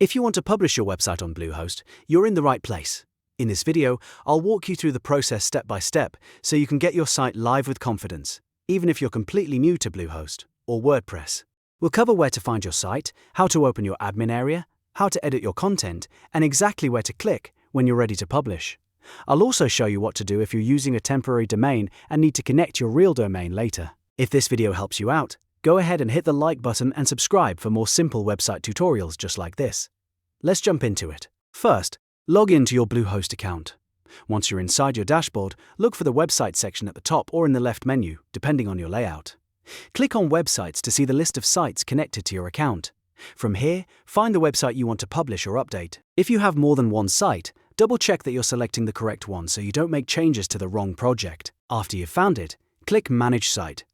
If you want to publish your website on Bluehost, you're in the right place. In this video, I'll walk you through the process step by step so you can get your site live with confidence, even if you're completely new to Bluehost or WordPress. We'll cover where to find your site, how to open your admin area, how to edit your content, and exactly where to click when you're ready to publish. I'll also show you what to do if you're using a temporary domain and need to connect your real domain later. If this video helps you out, go ahead and hit the like button and subscribe for more simple website tutorials just like this. Let's jump into it. First, log into your Bluehost account. Once you're inside your dashboard, look for the website section at the top or in the left menu, depending on your layout. Click on Websites to see the list of sites connected to your account. From here, find the website you want to publish or update. If you have more than one site, double-check that you're selecting the correct one so you don't make changes to the wrong project. After you've found it, click Manage Site.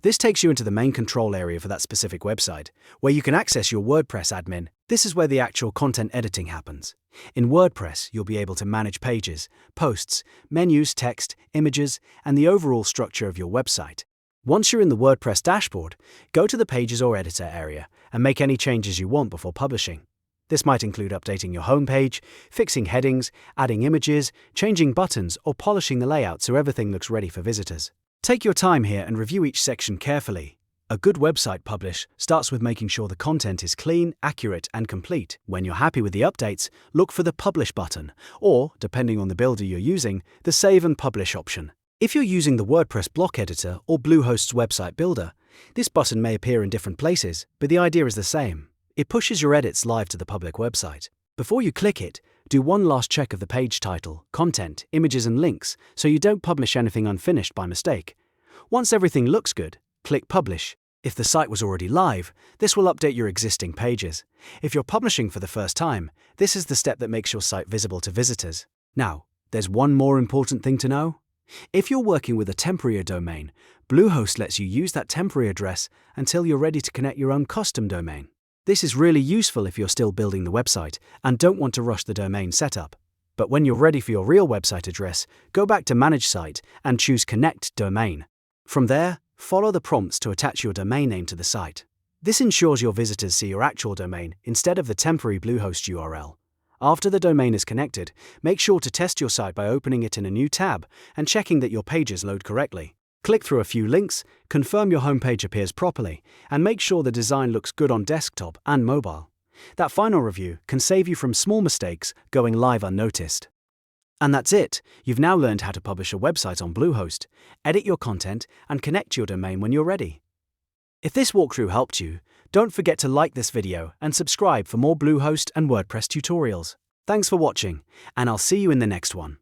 This takes you into the main control area for that specific website, where you can access your WordPress admin. This is where the actual content editing happens. In WordPress, you'll be able to manage pages, posts, menus, text, images, and the overall structure of your website. Once you're in the WordPress dashboard, go to the Pages or Editor area and make any changes you want before publishing. This might include updating your homepage, fixing headings, adding images, changing buttons, or polishing the layout so everything looks ready for visitors. Take your time here and review each section carefully. A good website publish starts with making sure the content is clean, accurate, and complete. When you're happy with the updates, look for the Publish button, or, depending on the builder you're using, the Save and Publish option. If you're using the WordPress block editor or Bluehost's website builder, this button may appear in different places, but the idea is the same. It pushes your edits live to the public website. Before you click it, do one last check of the page title, content, images, and links so you don't publish anything unfinished by mistake. Once everything looks good, click Publish. If the site was already live, this will update your existing pages. If you're publishing for the first time, this is the step that makes your site visible to visitors. Now, there's one more important thing to know. If you're working with a temporary domain, Bluehost lets you use that temporary address until you're ready to connect your own custom domain. This is really useful if you're still building the website and don't want to rush the domain setup. But when you're ready for your real website address, go back to Manage Site and choose Connect Domain. From there, follow the prompts to attach your domain name to the site. This ensures your visitors see your actual domain instead of the temporary Bluehost URL. After the domain is connected, make sure to test your site by opening it in a new tab and checking that your pages load correctly. Click through a few links, confirm your homepage appears properly, and make sure the design looks good on desktop and mobile. That final review can save you from small mistakes going live unnoticed. And that's it. You've now learned how to publish a website on Bluehost, edit your content, and connect your domain when you're ready. If this walkthrough helped you, don't forget to like this video and subscribe for more Bluehost and WordPress tutorials. Thanks for watching, and I'll see you in the next one.